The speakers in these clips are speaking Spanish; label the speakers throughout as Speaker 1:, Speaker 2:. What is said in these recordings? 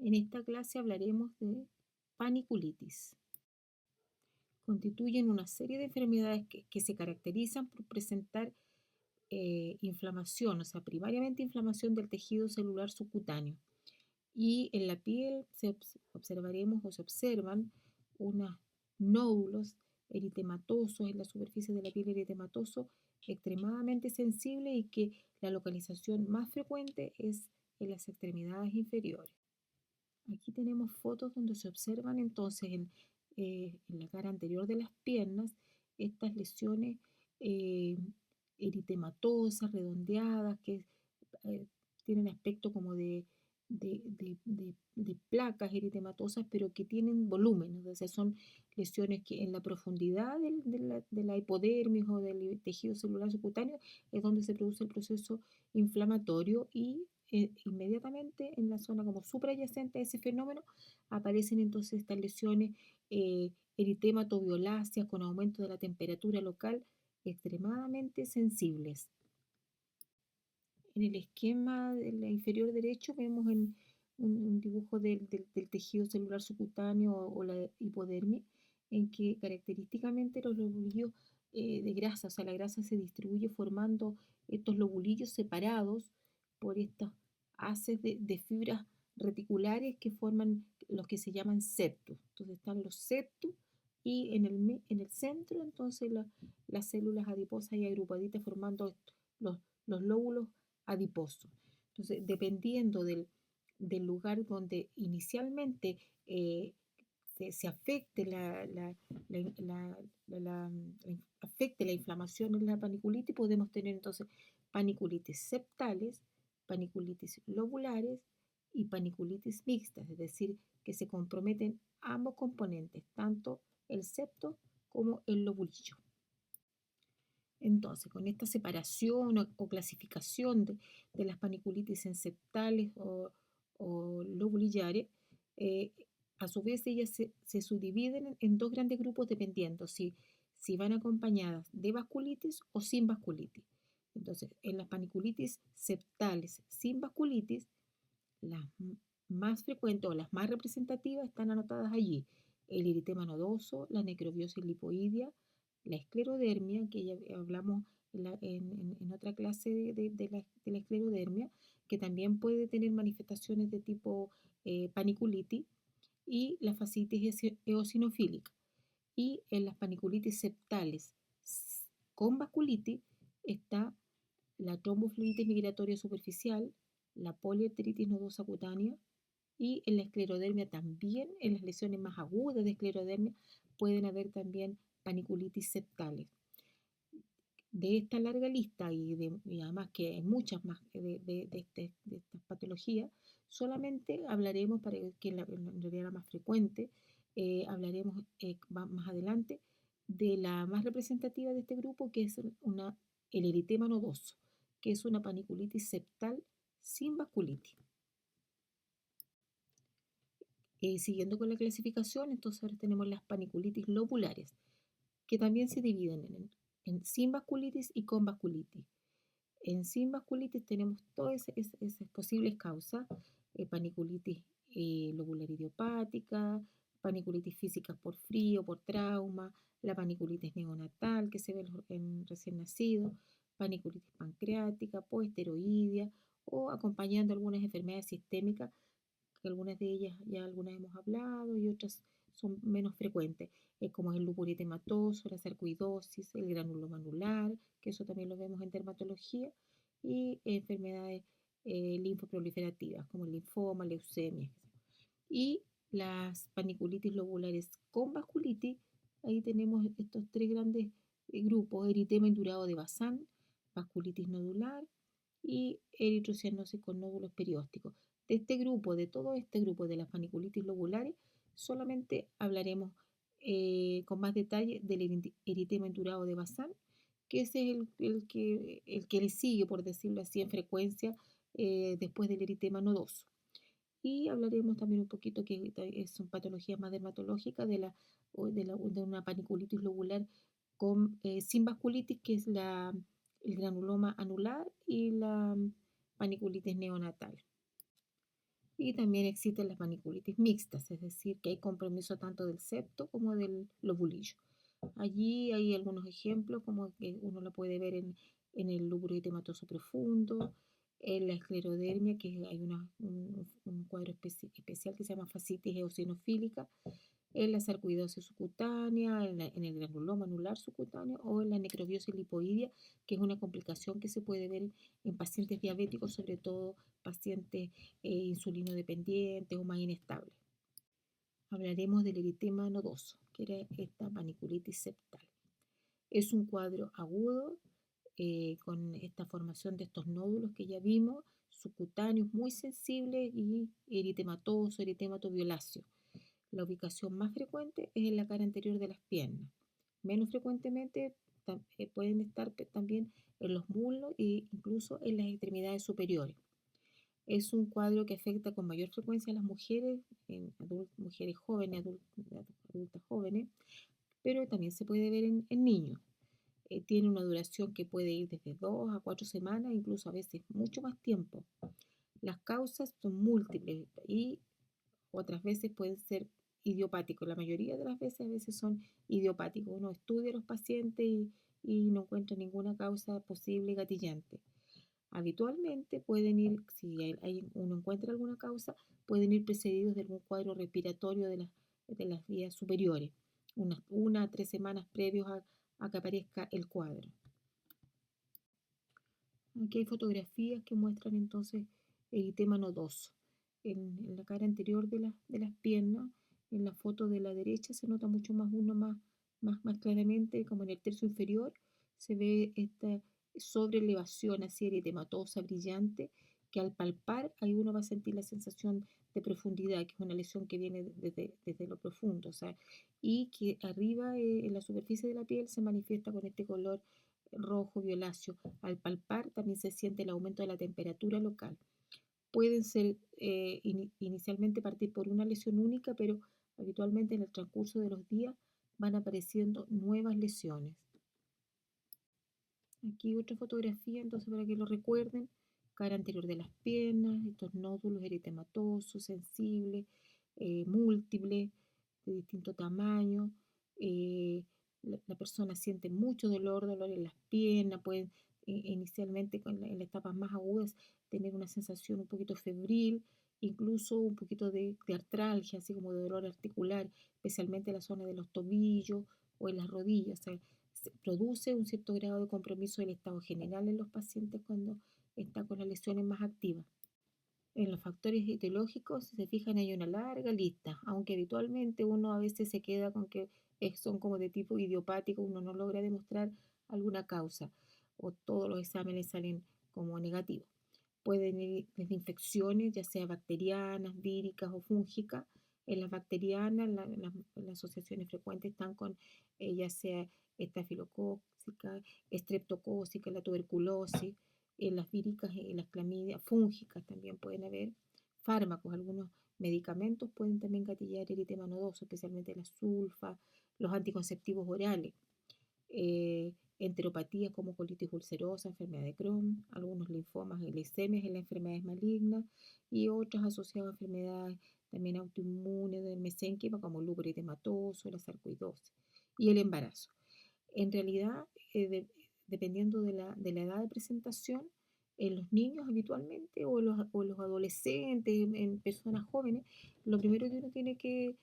Speaker 1: En esta clase hablaremos de paniculitis. Constituyen una serie de enfermedades que se caracterizan por presentar inflamación, o sea, primariamente inflamación del tejido celular subcutáneo. Y en la piel observaremos o se observan unos nódulos eritematosos en la superficie de la piel, eritematoso extremadamente sensible, y que la localización más frecuente es en las extremidades inferiores. Aquí tenemos fotos donde se observan entonces en la cara anterior de las piernas estas lesiones eh, eritematosas, redondeadas, que eh, tienen aspecto como de placas eritematosas, pero que tienen volumen. O sea, son lesiones que en la profundidad de la hipodermis o del tejido celular subcutáneo es donde se produce el proceso inflamatorio, y inmediatamente en la zona como suprayacente a ese fenómeno aparecen entonces estas lesiones eritemato-violáceas con aumento de la temperatura local extremadamente sensibles. En el esquema de la inferior derecho vemos un dibujo del tejido celular subcutáneo o la hipodermis, en que característicamente los lobulillos de grasa, o sea, la grasa se distribuye formando estos lobulillos separados por estas haces de fibras reticulares que forman los que se llaman septos. Entonces están los septos y en el centro entonces las células adiposas y agrupaditas formando los, los lóbulos adiposo. Entonces, dependiendo del lugar donde inicialmente se afecte afecte la inflamación en la paniculitis, podemos tener entonces paniculitis septales, paniculitis lobulares y paniculitis mixtas, es decir, que se comprometen ambos componentes, tanto el septo como el lobulillo. Entonces, con esta separación o clasificación de las paniculitis en septales o lobulillares, eh, a su vez ellas se subdividen en dos grandes grupos dependiendo si van acompañadas de vasculitis o sin vasculitis. Entonces, en las paniculitis septales sin vasculitis, las más frecuentes o las más representativas están anotadas allí: el eritema nodoso, la necrobiosis lipoidea, la esclerodermia, que ya hablamos en otra clase de la esclerodermia, que también puede tener manifestaciones de tipo paniculitis, y la fascitis eosinofílica. Y en las paniculitis septales con vasculitis está la tromboflebitis migratoria superficial, la poliarteritis nodosa cutánea, y en la esclerodermia también, en las lesiones más agudas de esclerodermia, pueden haber también paniculitis septales. De esta larga lista y además que hay muchas más de estas patologías, solamente hablaremos, para que en realidad la más frecuente, hablaremos más adelante de la más representativa de este grupo, que es el eritema nodoso, que es una paniculitis septal sin vasculitis. Siguiendo con la clasificación, entonces ahora tenemos las paniculitis lobulares, que también se dividen en sin vasculitis y con vasculitis. En sin vasculitis tenemos todas esas posibles causas: paniculitis lobular idiopática, paniculitis física por frío, por trauma, la paniculitis neonatal que se ve en recién nacido, paniculitis pancreática, poesteroidea, o acompañando algunas enfermedades sistémicas, que algunas de ellas ya algunas hemos hablado y otras son menos frecuentes, como el lupus eritematoso, la sarcoidosis, el granuloma anular, que eso también lo vemos en dermatología, y enfermedades linfoproliferativas como el linfoma, leucemia. Y las paniculitis lobulares con vasculitis, ahí tenemos estos tres grandes grupos: eritema indurado de Bazán, vasculitis nodular y eritrocianosis con nódulos periósticos. De todo este grupo de las paniculitis lobulares, solamente hablaremos con más detalle del eritema indurado de Bazán, que ese es el que le sigue, por decirlo así, en frecuencia después del eritema nodoso. Y hablaremos también un poquito, que son patologías más dermatológicas, de una paniculitis lobular sin vasculitis, que es el granuloma anular y la paniculitis neonatal. Y también existen las maniculitis mixtas, es decir, que hay compromiso tanto del septo como del lobulillo. Allí hay algunos ejemplos, como que uno lo puede ver en el lóbulo eritematoso profundo, en la esclerodermia, que hay un cuadro especial que se llama fascitis eosinofílica, en la sarcoidosis subcutánea, en el granuloma anular subcutáneo o en la necrobiosis lipoidea, que es una complicación que se puede ver en pacientes diabéticos, sobre todo pacientes insulinodependientes o más inestables. Hablaremos del eritema nodoso, que era esta maniculitis septal. Es un cuadro agudo con esta formación de estos nódulos que ya vimos, subcutáneos muy sensibles y eritematoso, eritemato violáceo. La ubicación más frecuente es en la cara anterior de las piernas. Menos frecuentemente pueden estar también en los muslos e incluso en las extremidades superiores. Es un cuadro que afecta con mayor frecuencia a las mujeres, mujeres jóvenes, adultas jóvenes, pero también se puede ver en niños. Tiene una duración que puede ir desde 2 a 4 semanas, incluso a veces mucho más tiempo. Las causas son múltiples y otras veces pueden ser idiopáticos. La mayoría de las veces a veces son idiopáticos. Uno estudia a los pacientes y no encuentra ninguna causa posible gatillante. Habitualmente pueden ir, si uno encuentra alguna causa, pueden ir precedidos de algún cuadro respiratorio de las vías superiores, una a 3 semanas previos a que aparezca el cuadro. Aquí hay fotografías que muestran entonces eritema nodoso. En la cara anterior de las piernas, en la foto de la derecha se nota mucho más claramente, como en el tercio inferior, se ve esta sobreelevación así eritematosa, brillante, que al palpar ahí uno va a sentir la sensación de profundidad, que es una lesión que viene desde lo profundo, o sea, y que arriba en la superficie de la piel se manifiesta con este color rojo violáceo. Al palpar también se siente el aumento de la temperatura local. Pueden ser inicialmente partir por una lesión única, pero habitualmente en el transcurso de los días van apareciendo nuevas lesiones. Aquí otra fotografía, entonces para que lo recuerden, cara anterior de las piernas, estos nódulos eritematosos, sensibles, múltiples, de distinto tamaño. La persona siente mucho dolor en las piernas, pueden inicialmente en las etapas más agudas tener una sensación un poquito febril, incluso un poquito de artralgia, así como de dolor articular, especialmente en la zona de los tobillos o en las rodillas. O sea, se produce un cierto grado de compromiso del estado general en los pacientes cuando está con las lesiones más activas. En los factores etiológicos, si se fijan, hay una larga lista, aunque habitualmente uno a veces se queda con que son como de tipo idiopático, uno no logra demostrar alguna causa o todos los exámenes salen como negativos. Pueden ir desde infecciones, ya sea bacterianas, víricas o fúngicas. En las bacterianas, las asociaciones frecuentes están con ya sea estafilocócica, estreptocócica, la tuberculosis. En las víricas y las clamidias fúngicas también pueden haber fármacos, algunos medicamentos pueden también gatillar eritema nodoso, especialmente la sulfa, los anticonceptivos orales, enteropatías como colitis ulcerosa, enfermedad de Crohn, algunos linfomas y leucemias en las enfermedades malignas y otras asociadas a enfermedades también autoinmunes del mesénquima como el lúpus eritematoso, la sarcoidosis y el embarazo. En realidad, dependiendo de la edad de presentación, en los niños habitualmente o los adolescentes, en personas jóvenes, lo primero que uno tiene que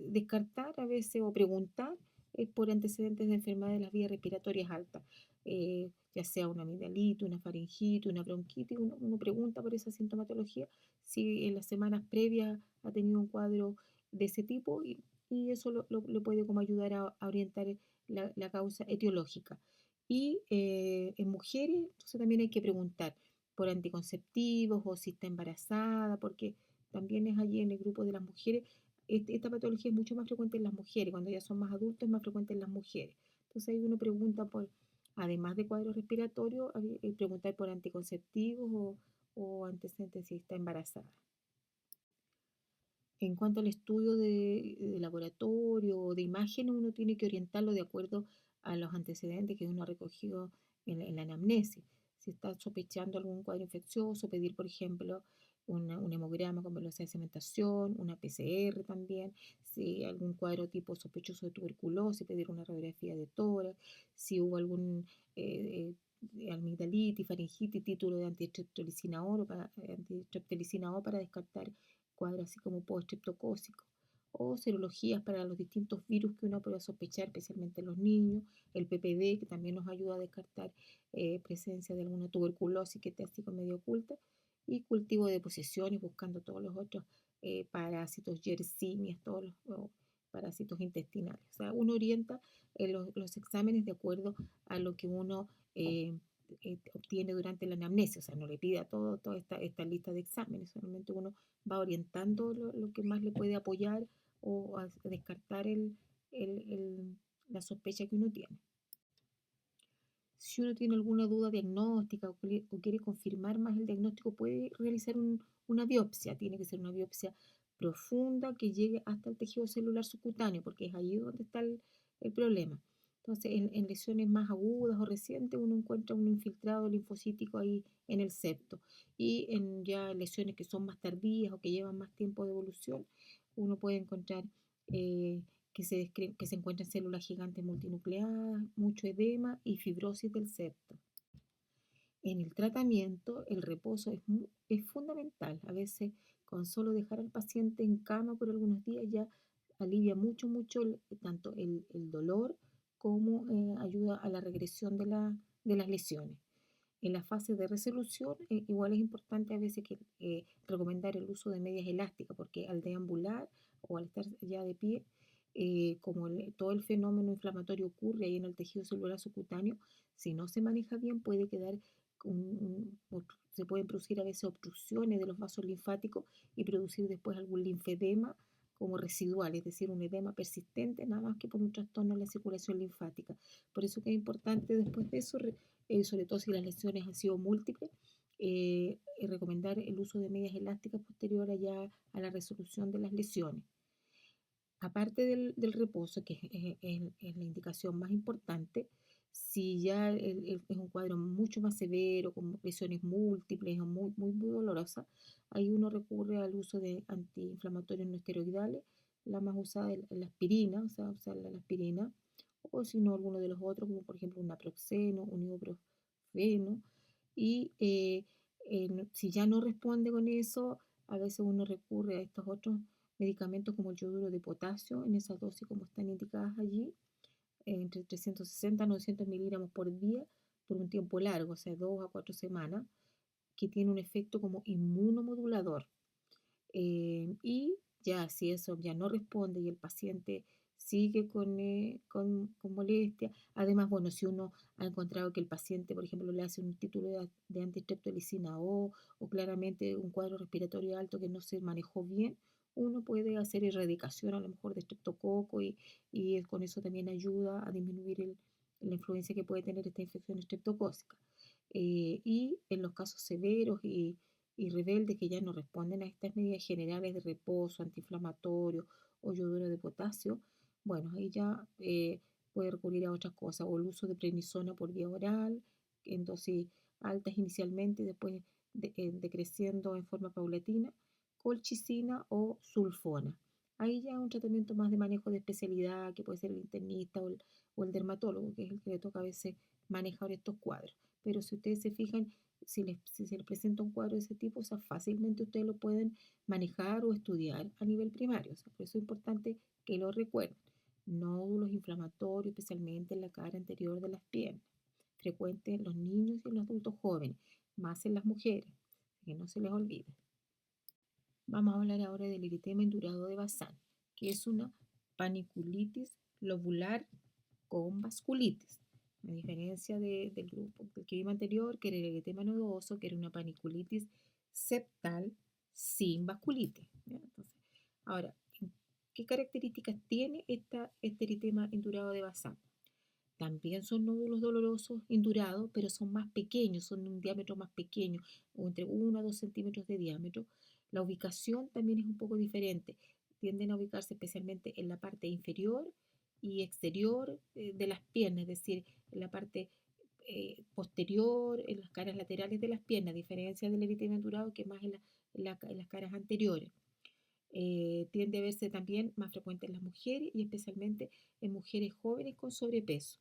Speaker 1: descartar a veces o preguntar es por antecedentes de enfermedades de las vías respiratorias altas, ya sea una amigdalitis, una faringitis, una bronquitis. Uno pregunta por esa sintomatología si en las semanas previas ha tenido un cuadro de ese tipo y eso lo puede como ayudar a orientar la causa etiológica. Y en mujeres, entonces también hay que preguntar por anticonceptivos o si está embarazada, porque también es allí en el grupo de las mujeres. Esta patología es mucho más frecuente en las mujeres, cuando ya son más adultas es más frecuente en las mujeres. Entonces ahí uno pregunta por, además de cuadros respiratorios, preguntar por anticonceptivos o antecedentes si está embarazada. En cuanto al estudio de laboratorio o de imagen, uno tiene que orientarlo de acuerdo a los antecedentes que uno ha recogido en la anamnesis. Si está sospechando algún cuadro infeccioso, pedir, por ejemplo, un hemograma con velocidad de cementación, una PCR también, si algún cuadro tipo sospechoso de tuberculosis, pedir una radiografía de tórax, si hubo algún amigdalitis, faringitis, título de antistreptolicina O para descartar cuadros así como postreptocócico, o serologías para los distintos virus que uno puede sospechar, especialmente en los niños, el PPD, que también nos ayuda a descartar presencia de alguna tuberculosis que esté así como medio oculta, y cultivo de posiciones buscando todos los otros parásitos, yersinias, todos los parásitos intestinales. O sea, uno orienta los exámenes de acuerdo a lo que uno obtiene durante la anamnesis, o sea, no le pida toda esta lista de exámenes, solamente uno va orientando lo que más le puede apoyar o a descartar el- el- la sospecha que uno tiene. Si uno tiene alguna duda diagnóstica o quiere confirmar más el diagnóstico, puede realizar una biopsia. Tiene que ser una biopsia profunda que llegue hasta el tejido celular subcutáneo, porque es ahí donde está el problema. Entonces, en lesiones más agudas o recientes, uno encuentra un infiltrado linfocítico ahí en el septo. Y en ya lesiones que son más tardías o que llevan más tiempo de evolución, uno puede encontrar que se encuentran células gigantes multinucleadas, mucho edema y fibrosis del septo. En el tratamiento, el reposo es fundamental. A veces, con solo dejar al paciente en cama por algunos días ya alivia mucho tanto el dolor como ayuda a la regresión de las lesiones. En la fase de resolución, igual es importante a veces recomendar el uso de medias elásticas, porque al deambular o al estar ya de pie, como todo el fenómeno inflamatorio ocurre ahí en el tejido celular subcutáneo, si no se maneja bien puede quedar, se pueden producir a veces obstrucciones de los vasos linfáticos y producir después algún linfedema como residual, es decir, un edema persistente, nada más que por un trastorno en la circulación linfática. Por eso que es importante después de eso sobre todo si las lesiones han sido múltiples, recomendar el uso de medias elásticas posterior allá a la resolución de las lesiones. Aparte del reposo, que es la indicación más importante, si ya es un cuadro mucho más severo, con lesiones múltiples o muy dolorosas, ahí uno recurre al uso de antiinflamatorios no esteroidales, la más usada es la aspirina, o sea, usar la aspirina, o si no alguno de los otros, como por ejemplo un naproxeno, un ibuprofeno, y si ya no responde con eso, a veces uno recurre a estos otros medicamentos como el yoduro de potasio en esas dosis como están indicadas allí, entre 360 y 900 miligramos por día por un tiempo largo, o sea, 2 a 4 semanas, que tiene un efecto como inmunomodulador. Y ya si eso ya no responde y el paciente sigue con molestia, además, bueno, si uno ha encontrado que el paciente, por ejemplo, le hace un título de antistreptolicina o claramente un cuadro respiratorio alto que no se manejó bien, uno puede hacer erradicación a lo mejor de estreptococo y con eso también ayuda a disminuir la influencia que puede tener esta infección estreptocócica. Y en los casos severos y rebeldes que ya no responden a estas medidas generales de reposo, antiinflamatorio o yoduro de potasio, bueno, ahí ya puede recurrir a otras cosas, o el uso de prednisona por vía oral, en dosis altas inicialmente y después decreciendo en forma paulatina, colchicina o sulfona. Ahí ya un tratamiento más de manejo de especialidad, que puede ser el internista o el dermatólogo, que es el que le toca a veces manejar estos cuadros. Pero si ustedes se fijan, si se les presenta un cuadro de ese tipo, o sea, fácilmente ustedes lo pueden manejar o estudiar a nivel primario. O sea, por eso es importante que lo recuerden. Nódulos inflamatorios, especialmente en la cara anterior de las piernas, frecuente en los niños y en los adultos jóvenes, más en las mujeres, que no se les olvide. Vamos a hablar ahora del eritema indurado de Bazán, que es una paniculitis lobular con vasculitis. A diferencia del grupo del que vimos anterior, que era el eritema nodoso, que era una paniculitis septal sin vasculitis. ¿Ya? Entonces, ahora, ¿qué características tiene este eritema indurado de Bazán? También son nódulos dolorosos indurados, pero son más pequeños, son de un diámetro más pequeño, o entre 1 a 2 centímetros de diámetro. La ubicación también es un poco diferente. Tienden a ubicarse especialmente en la parte inferior y exterior de las piernas, es decir, en la parte posterior, en las caras laterales de las piernas, a diferencia del eritema indurado, que más en las caras anteriores. Tiende a verse también más frecuente en las mujeres y especialmente en mujeres jóvenes con sobrepeso.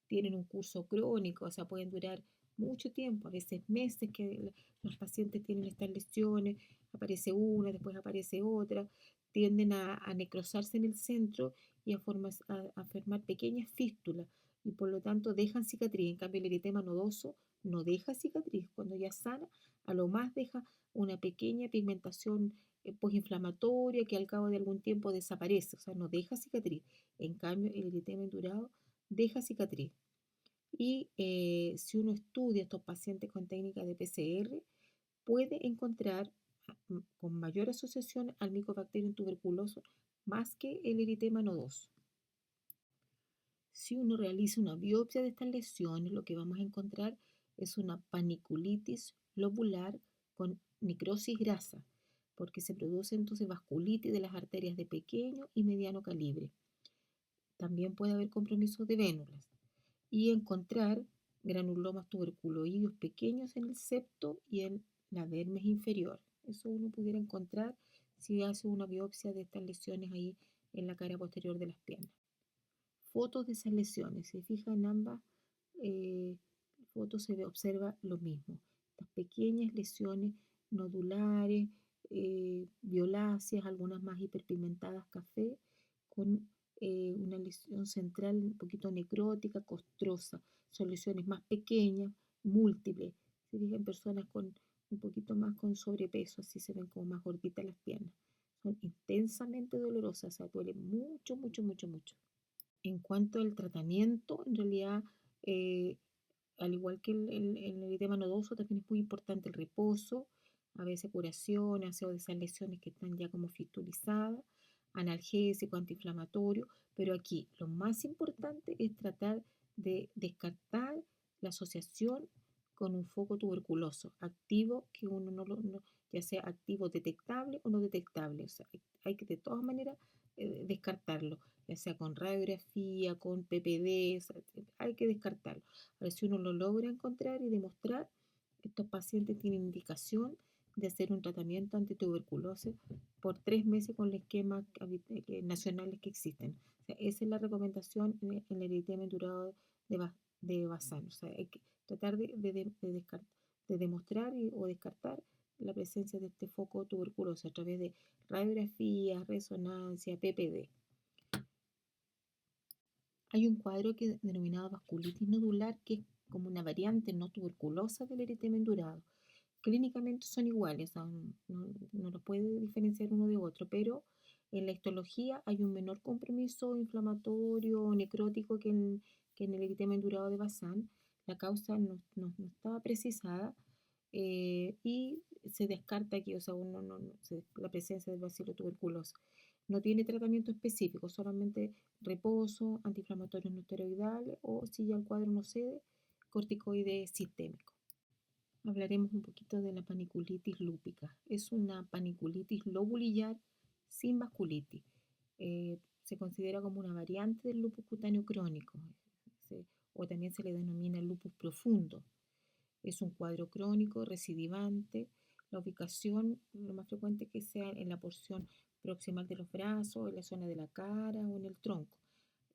Speaker 1: Tienen un curso crónico, o sea, pueden durar mucho tiempo, a veces meses que los pacientes tienen estas lesiones, aparece una, después aparece otra, tienden a necrosarse en el centro y a formar pequeñas fístulas y por lo tanto dejan cicatriz. En cambio, el eritema nodoso no deja cicatriz. Cuando ya sana, a lo más deja una pequeña pigmentación postinflamatoria que al cabo de algún tiempo desaparece, o sea, no deja cicatriz. En cambio, el eritema indurado deja cicatriz. Y si uno estudia estos pacientes con técnica de PCR, puede encontrar con mayor asociación al Mycobacterium tuberculoso más que el eritema nodoso. Si uno realiza una biopsia de estas lesiones, lo que vamos a encontrar es una paniculitis lobular con necrosis grasa, porque se produce entonces vasculitis de las arterias de pequeño y mediano calibre. También puede haber compromiso de vénulas y encontrar granulomas tuberculoides pequeños en el septo y en la dermis inferior. Eso uno pudiera encontrar si hace una biopsia de estas lesiones ahí en la cara posterior de las piernas. Fotos de esas lesiones, se fija en ambas fotos observa lo mismo. Estas pequeñas lesiones nodulares, violáceas, algunas más hiperpigmentadas café, con una lesión central un poquito necrótica, costrosa. Son lesiones más pequeñas, múltiples. Se fijan en personas con un poquito más con sobrepeso, así se ven como más gorditas las piernas. Son intensamente dolorosas, o sea, duelen mucho, mucho, mucho, mucho. En cuanto al tratamiento, en realidad, eh, al igual que el eritema nodoso, también es muy importante el reposo, a veces curación, aseo de esas lesiones que están ya como fistulizadas, analgésico, antiinflamatorio, pero aquí lo más importante es tratar de descartar la asociación con un foco tuberculoso activo, que uno ya sea activo detectable o no detectable, o sea, hay que de todas maneras descartarlo, ya sea con radiografía, con PPD, o sea, hay que descartarlo. Ahora, si uno lo logra encontrar y demostrar, estos pacientes tienen indicación de hacer un tratamiento antituberculosis por 3 meses con los esquemas nacionales que existen. O sea, esa es la recomendación en el eritema indurado de Basan. O sea, hay que tratar de demostrar o descartar la presencia de este foco tuberculoso a través de radiografía, resonancia, PPD. Hay un cuadro denominado vasculitis nodular, que es como una variante no tuberculosa del eritema indurado. Clínicamente son iguales, no los puede diferenciar uno de otro, pero en la histología hay un menor compromiso inflamatorio o necrótico que en el eritema indurado de Basan. La causa no estaba precisada y se descarta aquí, o sea, la presencia del bacilo tuberculoso. No tiene tratamiento específico, solamente reposo, antiinflamatorios no esteroidales o, si ya el cuadro no cede, corticoide sistémico. Hablaremos un poquito de la paniculitis lúpica. Es una paniculitis lobulillar sin vasculitis. Se considera como una variante del lupus cutáneo crónico, o también se le denomina lupus profundo. Es un cuadro crónico, recidivante. La ubicación, lo más frecuente es que sea en la porción proximal de los brazos, en la zona de la cara o en el tronco.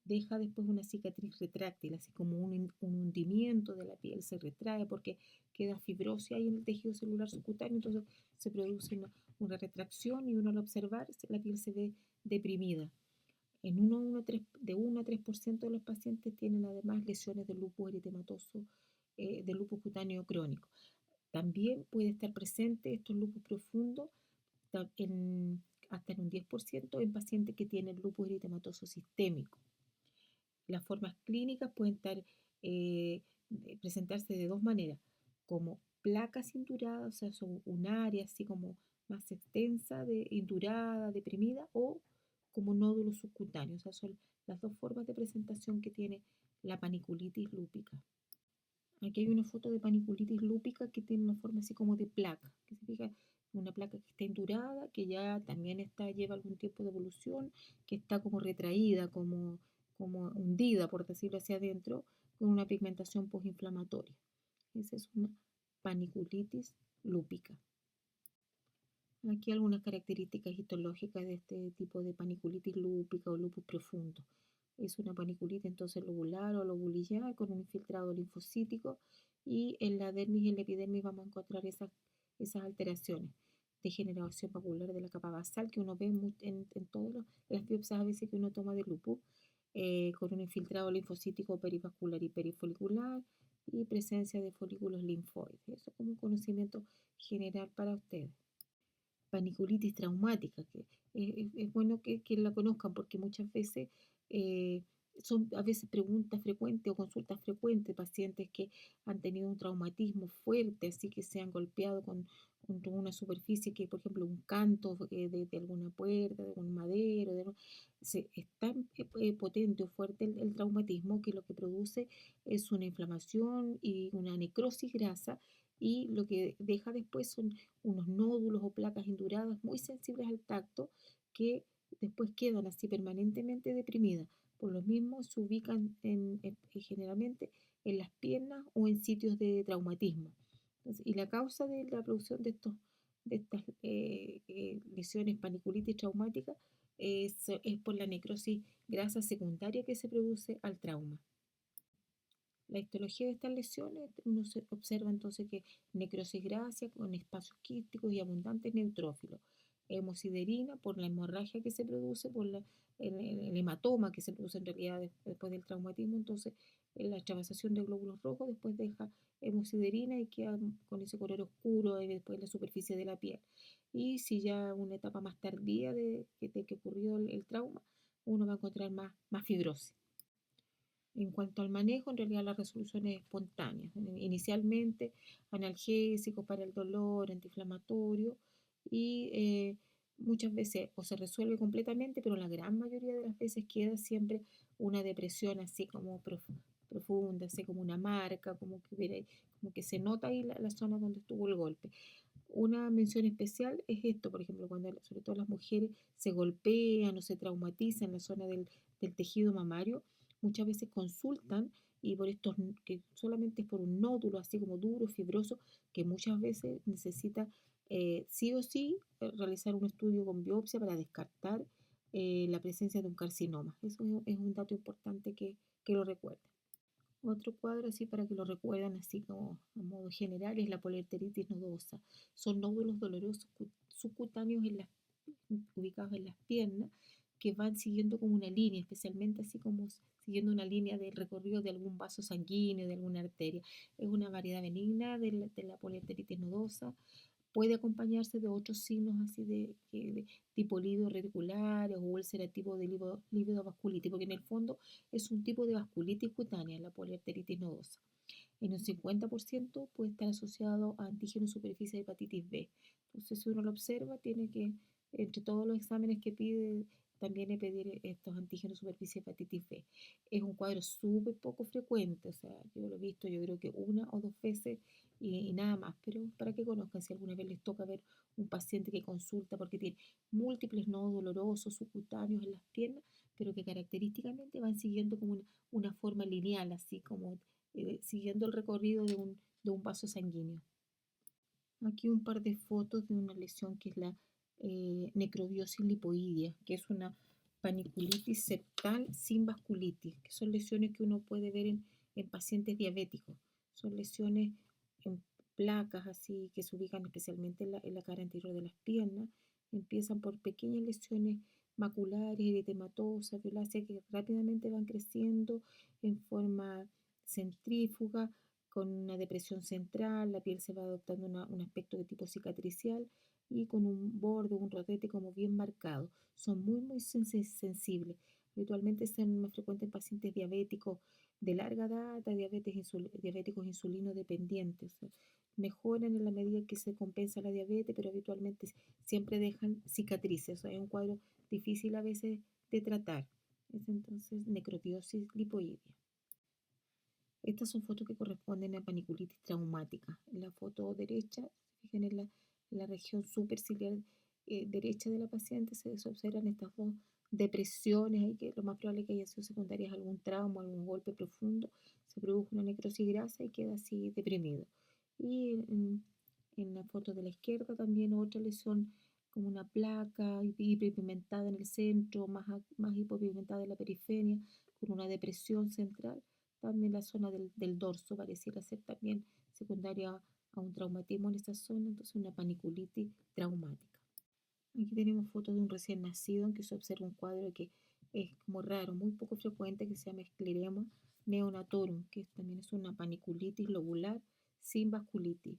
Speaker 1: Deja después una cicatriz retráctil, así como un hundimiento de la piel, se retrae porque queda fibrosis ahí en el tejido celular subcutáneo, entonces se produce una retracción y uno al observar la piel se ve deprimida. De 1 a 3% de los pacientes tienen además lesiones de lupus eritematoso, de lupus cutáneo crónico. También puede estar presente estos lupus profundos hasta en un 10% en pacientes que tienen lupus eritematoso sistémico. Las formas clínicas pueden presentarse de dos maneras, como placas induradas, o sea, son un área así como más extensa, indurada, deprimida, o como nódulos subcutáneos. O sea, son las dos formas de presentación que tiene la paniculitis lúpica. Aquí hay una foto de paniculitis lúpica que tiene una forma así como de placa, que se fija, una placa que está indurada, que ya también lleva algún tiempo de evolución, que está como retraída, como hundida, por decirlo hacia adentro, con una pigmentación postinflamatoria. Esa es una paniculitis lúpica. Aquí algunas características histológicas de este tipo de paniculitis lúpica o lupus profundo. Es una paniculitis entonces lobular o lobulillar con un infiltrado linfocítico y en la dermis y en la epidermis vamos a encontrar esas alteraciones. Degeneración macular de la capa basal que uno ve en todas las biopsias a veces que uno toma de lupus, con un infiltrado linfocítico perivascular y perifolicular y presencia de folículos linfoides. Eso como un conocimiento general para ustedes. Paniculitis traumática, que es bueno que la conozcan porque muchas veces eh, son a veces preguntas frecuentes o consultas frecuentes, pacientes que han tenido un traumatismo fuerte, así que se han golpeado contra una superficie que, por ejemplo, un canto de alguna puerta, de algún madero, es tan potente o fuerte el traumatismo que lo que produce es una inflamación y una necrosis grasa y lo que deja después son unos nódulos o placas induradas muy sensibles al tacto que después quedan así permanentemente deprimidas. Por lo mismo se ubican generalmente en las piernas o en sitios de traumatismo. Entonces, y la causa de la producción de estas lesiones paniculitis traumáticas es por la necrosis grasa secundaria que se produce al trauma. La histología de estas lesiones, uno se observa entonces que necrosis grasa con espacios quísticos y abundantes neutrófilos. Hemosiderina por la hemorragia que se produce, por el hematoma que se produce en realidad después del traumatismo. Entonces, la extravasación de glóbulos rojos después deja hemosiderina y queda con ese color oscuro después de la superficie de la piel. Y si ya una etapa más tardía de que ocurrió el trauma, uno va a encontrar más fibrosis. En cuanto al manejo, en realidad la resolución es espontánea. Inicialmente, analgésicos para el dolor, antiinflamatorio y muchas veces o se resuelve completamente, pero la gran mayoría de las veces queda siempre una depresión así como profunda, así como una marca, como que se nota ahí la zona donde estuvo el golpe. Una mención especial es esto, por ejemplo, cuando sobre todo las mujeres se golpean o se traumatizan en la zona del tejido mamario, muchas veces consultan y por estos, que solamente es por un nódulo así como duro, fibroso, que muchas veces necesita sí o sí realizar un estudio con biopsia para descartar la presencia de un carcinoma. Eso es un dato importante que lo recuerden. Otro cuadro así para que lo recuerden así como a modo general es la poliarteritis nodosa. Son nódulos dolorosos subcutáneos ubicados en las piernas que van siguiendo como una línea, especialmente así como siguiendo una línea del recorrido de algún vaso sanguíneo, de alguna arteria. Es una variedad benigna de la poliarteritis nodosa. Puede acompañarse de otros signos así de tipo lívido reticular o ulcerativo de lívido vasculitis, porque en el fondo es un tipo de vasculitis cutánea, la poliarteritis nodosa. En un 50% puede estar asociado a antígeno superficie de hepatitis B. Entonces, si uno lo observa, tiene que, entre todos los exámenes que pide, también pedir estos antígenos superficie de hepatitis B. Es un cuadro súper poco frecuente, o sea, yo lo he visto yo creo que una o dos veces y nada más, pero para que conozcan si alguna vez les toca ver un paciente que consulta porque tiene múltiples nodos dolorosos subcutáneos en las piernas, pero que característicamente van siguiendo como una forma lineal, así como siguiendo el recorrido de un vaso sanguíneo. Aquí un par de fotos de una lesión que es la necrobiosis lipoidea, que es una paniculitis septal sin vasculitis, que son lesiones que uno puede ver en pacientes diabéticos. Son lesiones en placas así que se ubican especialmente en la cara anterior de las piernas. Empiezan por pequeñas lesiones maculares, eritematosas, violáceas que rápidamente van creciendo en forma centrífuga con una depresión central, la piel se va adoptando un aspecto de tipo cicatricial y con un borde, un rodete como bien marcado. Son muy sensibles. Habitualmente son más frecuentes en pacientes diabéticos de larga data, diabéticos insulino dependientes. Mejoran en la medida que se compensa la diabetes, pero habitualmente siempre dejan cicatrices. O sea, es un cuadro difícil a veces de tratar. Es entonces necrotiosis lipoidea. Estas son fotos que corresponden a paniculitis traumática. En la foto derecha, fijen en la región superciliar derecha de la paciente, se observan estas dos depresiones, ahí que lo más probable es que hayan sido secundarias a algún trauma, algún golpe profundo, se produjo una necrosis grasa y queda así deprimido. Y en la foto de la izquierda también otra lesión como una placa hiperpigmentada en el centro, más hipopigmentada en la periferia, con una depresión central. También la zona del dorso pareciera ser también secundaria a un traumatismo en esa zona, entonces una paniculitis traumática. Aquí tenemos fotos de un recién nacido en que se observa un cuadro que es como raro, muy poco frecuente, que se llama Sclerema neonatorum, que también es una paniculitis lobular sin vasculitis.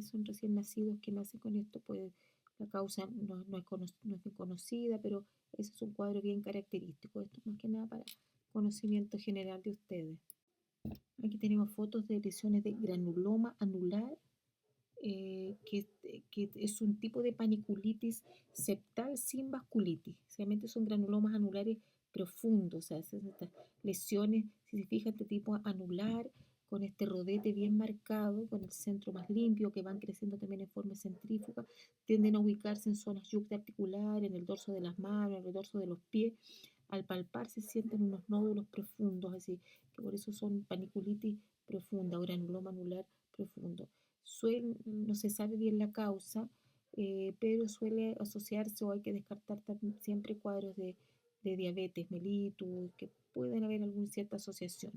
Speaker 1: Son recién nacidos que nacen con esto, pues la causa no es bien conocida, pero ese es un cuadro bien característico. Esto es más que nada para conocimiento general de ustedes. Aquí tenemos fotos de lesiones de granuloma anular, que es un tipo de paniculitis septal sin vasculitis. Realmente son granulomas anulares profundos, o sea, estas lesiones, si se fijan, de tipo anular, con este rodete bien marcado, con el centro más limpio, que van creciendo también en forma centrífuga, tienden a ubicarse en zonas yuctaarticulares, en el dorso de las manos, en el dorso de los pies. Al palpar se sienten unos nódulos profundos, así que por eso son paniculitis profunda o granuloma anular profundo. No se sabe bien la causa, pero suele asociarse o hay que descartar siempre cuadros de diabetes mellitus, que pueden haber alguna cierta asociación.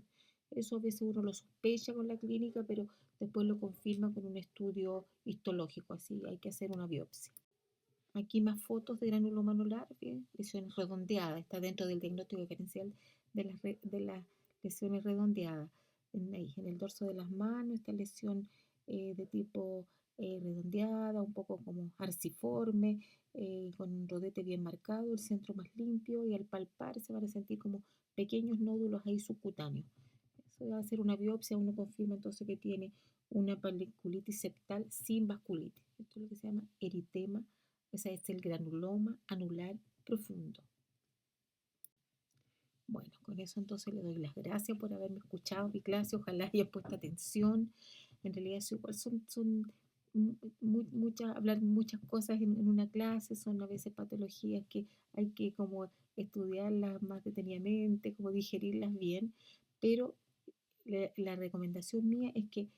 Speaker 1: Eso a veces uno lo sospecha con la clínica, pero después lo confirma con un estudio histológico, así hay que hacer una biopsia. Aquí más fotos de granuloma anular, bien, lesiones redondeadas, está dentro del diagnóstico diferencial de las lesiones redondeadas. En el dorso de las manos, esta lesión de tipo redondeada, un poco como arciforme, con un rodete bien marcado, el centro más limpio, y al palpar se van a sentir como pequeños nódulos ahí subcutáneos. Eso va a hacer una biopsia, uno confirma entonces que tiene una paniculitis septal sin vasculitis. Esto es lo que se llama eritema, o sea, es el granuloma anular profundo. Bueno, con eso entonces le doy las gracias por haberme escuchado mi clase, ojalá hayan puesto atención. En realidad eso igual son hablar muchas cosas en una clase, son a veces patologías que hay que como estudiarlas más detenidamente, como digerirlas bien, pero la recomendación mía es que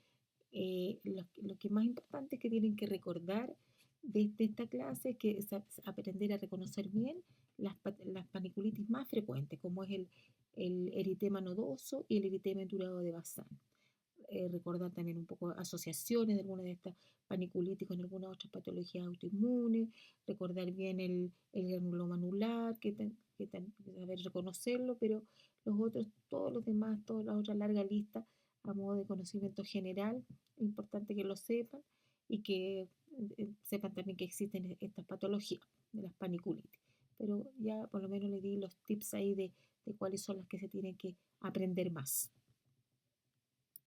Speaker 1: lo que más importante es que tienen que recordar de esta clase es que es aprender a reconocer bien las paniculitis más frecuentes, como es el eritema nodoso y el eritema enturado de Bazán. Recordar también un poco asociaciones de alguna de estas paniculitis con algunas otras patologías autoinmunes, recordar bien el granuloma anular, saber reconocerlo, pero todos los demás, toda la otra larga lista a modo de conocimiento general, es importante que lo sepan y que sepan también que existen estas patologías de las paniculitis. Pero ya por lo menos les di los tips ahí de cuáles son las que se tienen que aprender más.